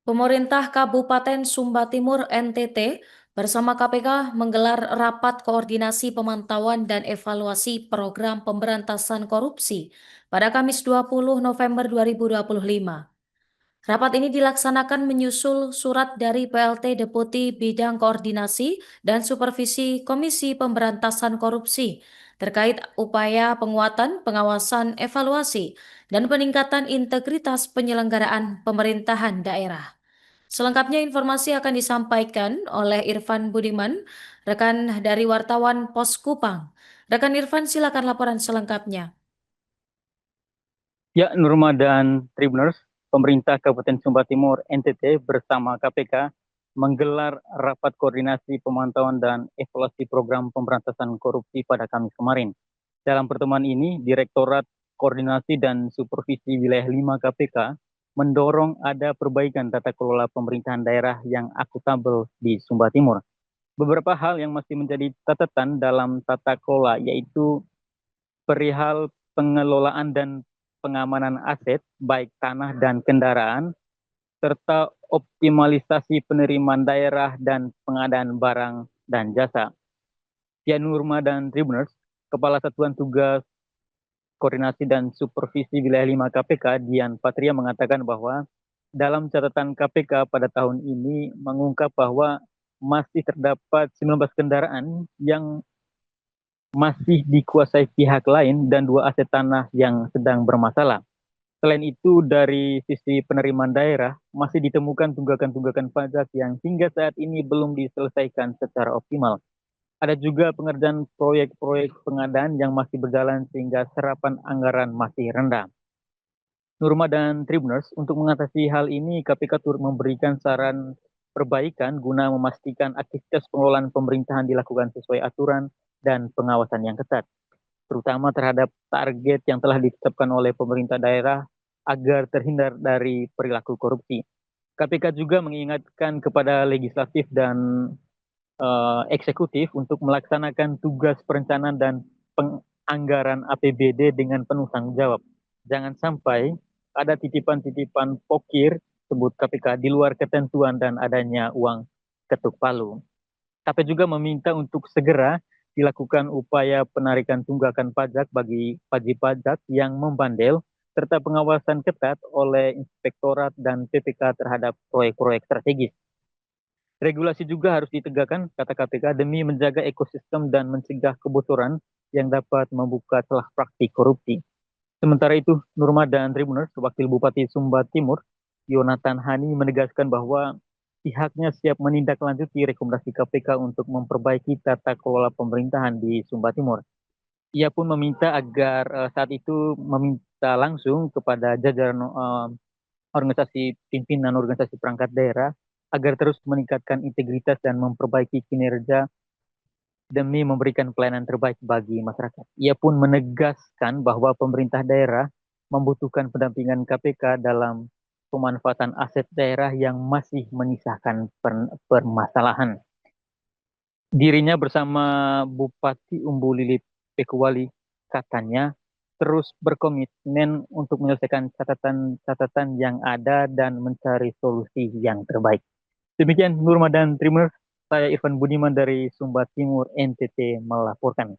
Pemerintah Kabupaten Sumba Timur NTT bersama KPK menggelar rapat koordinasi pemantauan dan evaluasi program pemberantasan korupsi pada Kamis 20 November 2025. Rapat ini dilaksanakan menyusul surat dari PLT Deputi Bidang Koordinasi dan Supervisi Komisi Pemberantasan Korupsi terkait upaya penguatan, pengawasan, evaluasi, dan peningkatan integritas penyelenggaraan pemerintahan daerah. Selengkapnya informasi akan disampaikan oleh Irfan Budiman, rekan dari wartawan Pos Kupang. Rekan Irfan, silakan laporan selengkapnya. Ya, Nurma dan Tribuners, pemerintah Kabupaten Sumba Timur NTT bersama KPK menggelar rapat koordinasi pemantauan dan evaluasi program pemberantasan korupsi pada Kamis kemarin. Dalam pertemuan ini, Direktorat Koordinasi dan Supervisi Wilayah 5 KPK mendorong ada perbaikan tata kelola pemerintahan daerah yang akuntabel di Sumba Timur. Beberapa hal yang masih menjadi catatan dalam tata kelola yaitu perihal pengelolaan dan pengamanan aset, baik tanah dan kendaraan, serta optimalisasi penerimaan daerah dan pengadaan barang dan jasa. Ya, Nurma dan Tribuners, Kepala Satuan Tugas Koordinasi dan Supervisi Wilayah 5 KPK, Dian Patria mengatakan bahwa dalam catatan KPK pada tahun ini mengungkap bahwa masih terdapat 19 kendaraan yang masih dikuasai pihak lain dan 2 aset tanah yang sedang bermasalah. Selain itu, dari sisi penerimaan daerah, masih ditemukan tunggakan-tunggakan pajak yang hingga saat ini belum diselesaikan secara optimal. Ada juga pengerjaan proyek-proyek pengadaan yang masih berjalan sehingga serapan anggaran masih rendah. Nurma dan Tribuners, untuk mengatasi hal ini, KPK turut memberikan saran perbaikan guna memastikan aktivitas pengelolaan pemerintahan dilakukan sesuai aturan dan pengawasan yang ketat, terutama terhadap target yang telah ditetapkan oleh pemerintah daerah agar terhindar dari perilaku korupsi. KPK juga mengingatkan kepada legislatif dan eksekutif untuk melaksanakan tugas perencanaan dan penganggaran APBD dengan penuh tanggung jawab. Jangan sampai ada titipan-titipan pokir, sebut KPK, di luar ketentuan dan adanya uang ketuk palu. KPK juga meminta untuk segera dilakukan upaya penarikan tunggakan pajak bagi wajib pajak yang membandel, serta pengawasan ketat oleh Inspektorat dan PPK terhadap proyek-proyek strategis. Regulasi juga harus ditegakkan, kata KPK, demi menjaga ekosistem dan mencegah kebocoran yang dapat membuka celah praktik korupsi. Sementara itu, Nurma dan Tribuners, Wakil Bupati Sumba Timur, Yonatan Hani menegaskan bahwa pihaknya siap menindaklanjuti rekomendasi KPK untuk memperbaiki tata kelola pemerintahan di Sumba Timur. Ia pun meminta agar saat itu meminta langsung kepada jajaran organisasi pimpinan organisasi perangkat daerah agar terus meningkatkan integritas dan memperbaiki kinerja demi memberikan pelayanan terbaik bagi masyarakat. Ia pun menegaskan bahwa pemerintah daerah membutuhkan pendampingan KPK dalam pemanfaatan aset daerah yang masih menyisakan permasalahan. Dirinya bersama Bupati Umbu Lili Pekuwali, katanya, terus berkomitmen untuk menyelesaikan catatan-catatan yang ada dan mencari solusi yang terbaik. Demikian Nurma dan Tribuners, saya Irfan Budiman dari Sumba Timur NTT melaporkan.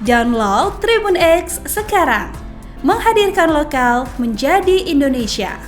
Download Tribun X sekarang. Menghadirkan lokal menjadi Indonesia.